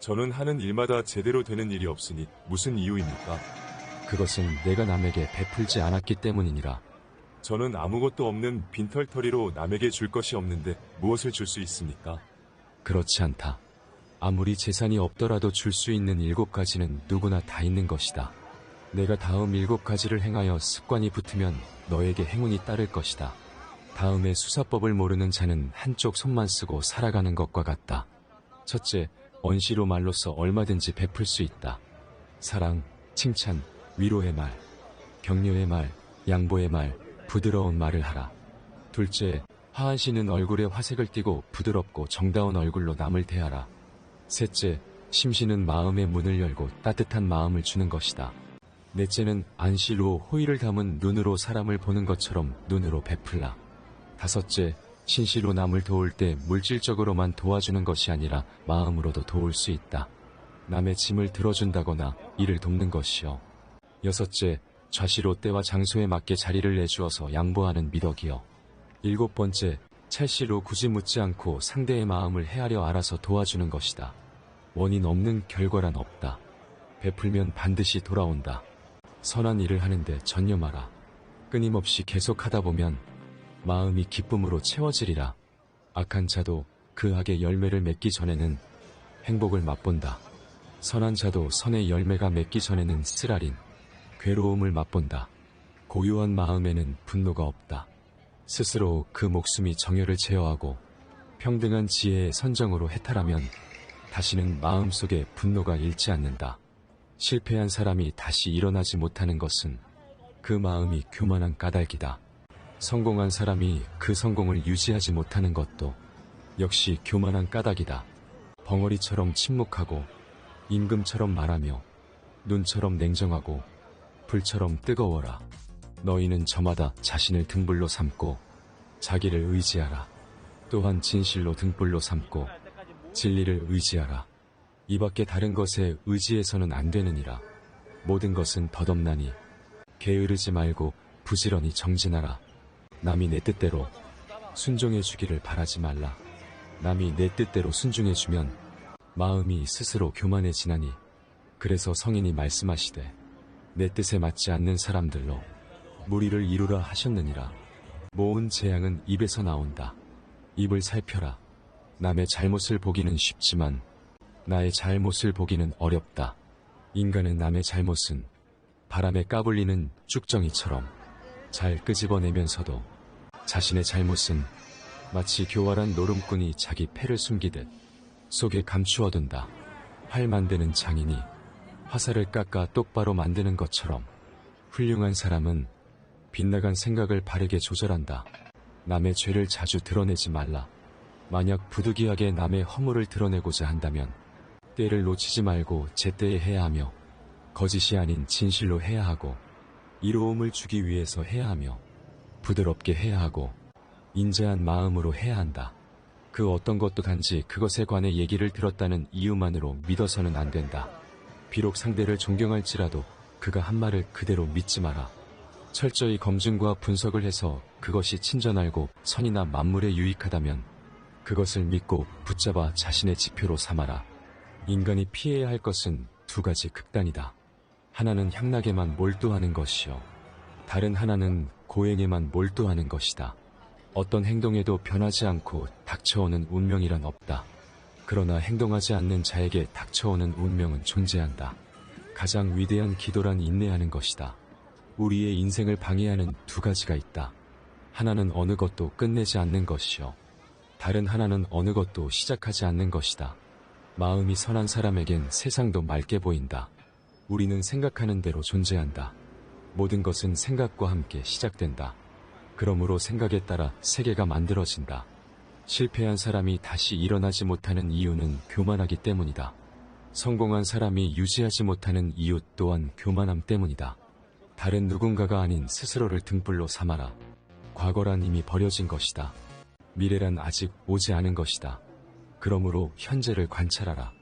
저는 하는 일마다 제대로 되는 일이 없으니 무슨 이유입니까? 그것은 내가 남에게 베풀지 않았기 때문이니라. 저는 아무것도 없는 빈털터리로 남에게 줄 것이 없는데 무엇을 줄 수 있습니까? 그렇지 않다. 아무리 재산이 없더라도 줄 수 있는 7가지는 누구나 다 있는 것이다. 내가 다음 7가지를 행하여 습관이 붙으면 너에게 행운이 따를 것이다. 다음에 수사법을 모르는 자는 한쪽 손만 쓰고 살아가는 것과 같다. 첫째, 언시로 말로써 얼마든지 베풀 수 있다. 사랑, 칭찬, 위로의 말, 격려의 말, 양보의 말, 부드러운 말을 하라. 둘째, 하한시는 얼굴에 화색을 띠고 부드럽고 정다운 얼굴로 남을 대하라. 셋째, 심시는 마음의 문을 열고 따뜻한 마음을 주는 것이다. 넷째는 안시로 호의를 담은 눈으로 사람을 보는 것처럼 눈으로 베풀라. 다섯째, 신시로 남을 도울 때 물질적으로만 도와주는 것이 아니라 마음으로도 도울 수 있다. 남의 짐을 들어준다거나 이를 돕는 것이요. 여섯째, 좌시로 때와 장소에 맞게 자리를 내주어서 양보하는 미덕이요. 일곱 번째, 찰시로 굳이 묻지 않고 상대의 마음을 헤아려 알아서 도와주는 것이다. 원인 없는 결과란 없다. 베풀면 반드시 돌아온다. 선한 일을 하는데 전념하라. 끊임없이 계속하다 보면 마음이 기쁨으로 채워지리라. 악한 자도 그 악의 열매를 맺기 전에는 행복을 맛본다. 선한 자도 선의 열매가 맺기 전에는 쓰라린 괴로움을 맛본다. 고요한 마음에는 분노가 없다. 스스로 그 목숨이 정열을 제어하고 평등한 지혜의 선정으로 해탈하면 다시는 마음속에 분노가 일지 않는다. 실패한 사람이 다시 일어나지 못하는 것은 그 마음이 교만한 까닭이다. 성공한 사람이 그 성공을 유지하지 못하는 것도 역시 교만한 까닭이다. 벙어리처럼 침묵하고 임금처럼 말하며 눈처럼 냉정하고 불처럼 뜨거워라. 너희는 저마다 자신을 등불로 삼고 자기를 의지하라. 또한 진실로 등불로 삼고 진리를 의지하라. 이 밖에 다른 것에 의지해서는 안 되느니라. 모든 것은 덧없나니 게으르지 말고 부지런히 정진하라. 남이 내 뜻대로 순종해 주기를 바라지 말라. 남이 내 뜻대로 순종해 주면 마음이 스스로 교만해지나니 그래서 성인이 말씀하시되 내 뜻에 맞지 않는 사람들로 무리를 이루라 하셨느니라. 모은 재앙은 입에서 나온다. 입을 살펴라. 남의 잘못을 보기는 쉽지만 나의 잘못을 보기는 어렵다. 인간은 남의 잘못은 바람에 까불리는 쭉정이처럼 잘 끄집어내면서도 자신의 잘못은 마치 교활한 노름꾼이 자기 패를 숨기듯 속에 감추어둔다. 활 만드는 장인이 화살을 깎아 똑바로 만드는 것처럼 훌륭한 사람은 빗나간 생각을 바르게 조절한다. 남의 죄를 자주 드러내지 말라. 만약 부득이하게 남의 허물을 드러내고자 한다면 때를 놓치지 말고 제때에 해야 하며 거짓이 아닌 진실로 해야 하고 이로움을 주기 위해서 해야 하며 부드럽게 해야 하고 인자한 마음으로 해야 한다. 그 어떤 것도 단지 그것에 관해 얘기를 들었다는 이유만으로 믿어서는 안 된다. 비록 상대를 존경할지라도 그가 한 말을 그대로 믿지 마라. 철저히 검증과 분석을 해서 그것이 친절하고 선이나 만물에 유익하다면 그것을 믿고 붙잡아 자신의 지표로 삼아라. 인간이 피해야 할 것은 두 가지 극단이다. 하나는 향락에만 몰두하는 것이요. 다른 하나는 고행에만 몰두하는 것이다. 어떤 행동에도 변하지 않고 닥쳐오는 운명이란 없다. 그러나 행동하지 않는 자에게 닥쳐오는 운명은 존재한다. 가장 위대한 기도란 인내하는 것이다. 우리의 인생을 방해하는 두 가지가 있다. 하나는 어느 것도 끝내지 않는 것이요. 다른 하나는 어느 것도 시작하지 않는 것이다. 마음이 선한 사람에겐 세상도 맑게 보인다. 우리는 생각하는 대로 존재한다. 모든 것은 생각과 함께 시작된다. 그러므로 생각에 따라 세계가 만들어진다. 실패한 사람이 다시 일어나지 못하는 이유는 교만하기 때문이다. 성공한 사람이 유지하지 못하는 이유 또한 교만함 때문이다. 다른 누군가가 아닌 스스로를 등불로 삼아라. 과거란 이미 버려진 것이다. 미래란 아직 오지 않은 것이다. 그러므로 현재를 관찰하라.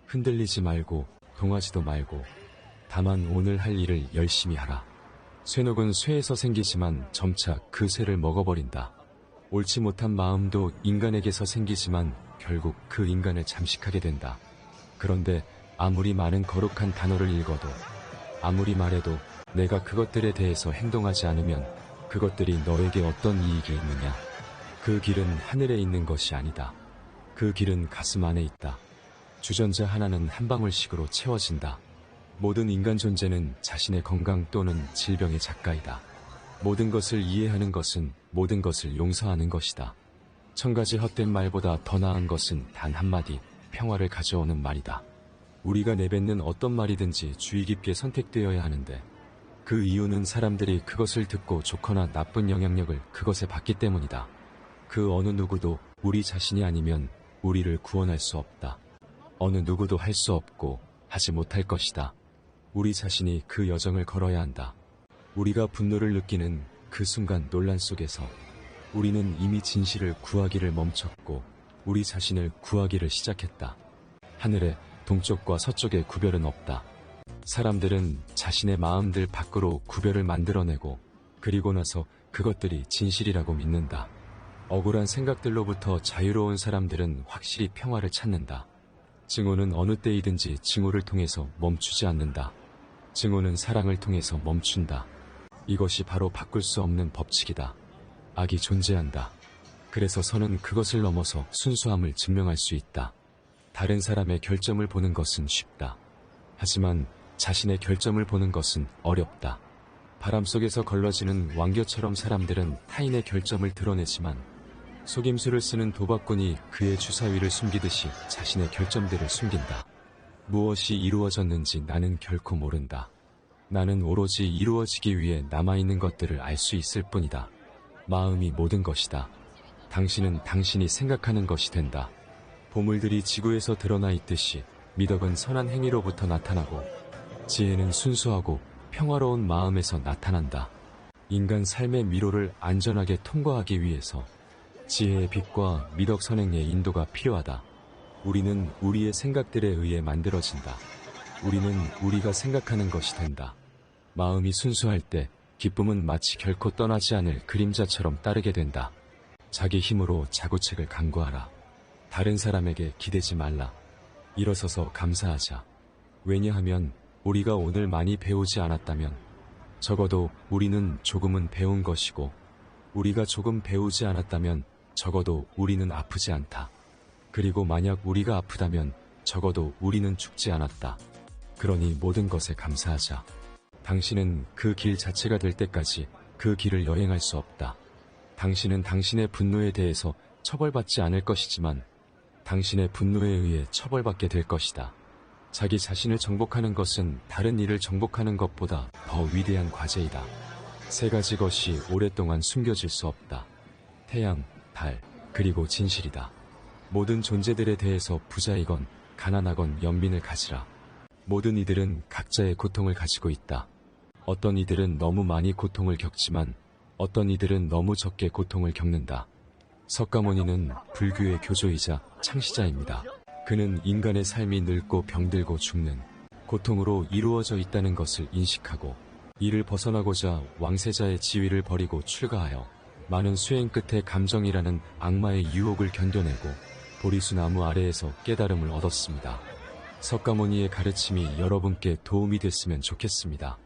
흔들리지 말고 동하지도 말고 다만 오늘 할 일을 열심히 하라. 쇠녹은 쇠에서 생기지만 점차 그 쇠를 먹어버린다. 옳지 못한 마음도 인간에게서 생기지만 결국 그 인간을 잠식하게 된다. 그런데 아무리 많은 거룩한 단어를 읽어도, 아무리 말해도 내가 그것들에 대해서 행동하지 않으면 그것들이 너에게 어떤 이익이 있느냐? 그 길은 하늘에 있는 것이 아니다. 그 길은 가슴 안에 있다. 주전자 하나는 한 방울씩으로 채워진다. 모든 인간 존재는 자신의 건강 또는 질병의 작가이다. 모든 것을 이해하는 것은 모든 것을 용서하는 것이다. 1000가지 헛된 말보다 더 나은 것은 단 한마디, 평화를 가져오는 말이다. 우리가 내뱉는 어떤 말이든지 주의 깊게 선택되어야 하는데, 그 이유는 사람들이 그것을 듣고 좋거나 나쁜 영향력을 그것에 받기 때문이다. 그 어느 누구도 우리 자신이 아니면 우리를 구원할 수 없다. 어느 누구도 할 수 없고 하지 못할 것이다. 우리 자신이 그 여정을 걸어야 한다. 우리가 분노를 느끼는 그 순간 논란 속에서 우리는 이미 진실을 구하기를 멈췄고 우리 자신을 구하기를 시작했다. 하늘에 동쪽과 서쪽의 구별은 없다. 사람들은 자신의 마음들 밖으로 구별을 만들어내고 그리고 나서 그것들이 진실이라고 믿는다. 억울한 생각들로부터 자유로운 사람들은 확실히 평화를 찾는다. 증오는 어느 때이든지 증오를 통해서 멈추지 않는다. 증오는 사랑을 통해서 멈춘다. 이것이 바로 바꿀 수 없는 법칙이다. 악이 존재한다. 그래서 선은 그것을 넘어서 순수함을 증명할 수 있다. 다른 사람의 결점을 보는 것은 쉽다. 하지만 자신의 결점을 보는 것은 어렵다. 바람 속에서 걸러지는 왕겨처럼 사람들은 타인의 결점을 드러내지만 속임수를 쓰는 도박꾼이 그의 주사위를 숨기듯이 자신의 결점들을 숨긴다. 무엇이 이루어졌는지 나는 결코 모른다. 나는 오로지 이루어지기 위해 남아있는 것들을 알 수 있을 뿐이다. 마음이 모든 것이다. 당신은 당신이 생각하는 것이 된다. 보물들이 지구에서 드러나 있듯이 미덕은 선한 행위로부터 나타나고 지혜는 순수하고 평화로운 마음에서 나타난다. 인간 삶의 미로를 안전하게 통과하기 위해서 지혜의 빛과 미덕 선행의 인도가 필요하다. 우리는 우리의 생각들에 의해 만들어진다. 우리는 우리가 생각하는 것이 된다. 마음이 순수할 때 기쁨은 마치 결코 떠나지 않을 그림자처럼 따르게 된다. 자기 힘으로 자구책을 강구하라. 다른 사람에게 기대지 말라. 일어서서 감사하자. 왜냐하면 우리가 오늘 많이 배우지 않았다면 적어도 우리는 조금은 배운 것이고 우리가 조금 배우지 않았다면 적어도 우리는 아프지 않다. 그리고 만약 우리가 아프다면 적어도 우리는 죽지 않았다. 그러니 모든 것에 감사하자. 당신은 그 길 자체가 될 때까지 그 길을 여행할 수 없다. 당신은 당신의 분노에 대해서 처벌받지 않을 것이지만 당신의 분노에 의해 처벌받게 될 것이다. 자기 자신을 정복하는 것은 다른 이를 정복하는 것보다 더 위대한 과제이다. 세 가지 것이 오랫동안 숨겨질 수 없다. 태양, 달, 그리고 진실이다. 모든 존재들에 대해서 부자이건 가난하건 연민을 가지라. 모든 이들은 각자의 고통을 가지고 있다. 어떤 이들은 너무 많이 고통을 겪지만 어떤 이들은 너무 적게 고통을 겪는다. 석가모니는 불교의 교조이자 창시자입니다. 그는 인간의 삶이 늙고 병들고 죽는 고통으로 이루어져 있다는 것을 인식하고 이를 벗어나고자 왕세자의 지위를 버리고 출가하여 많은 수행 끝에 감정이라는 악마의 유혹을 견뎌내고 보리수나무 아래에서 깨달음을 얻었습니다. 석가모니의 가르침이 여러분께 도움이 됐으면 좋겠습니다.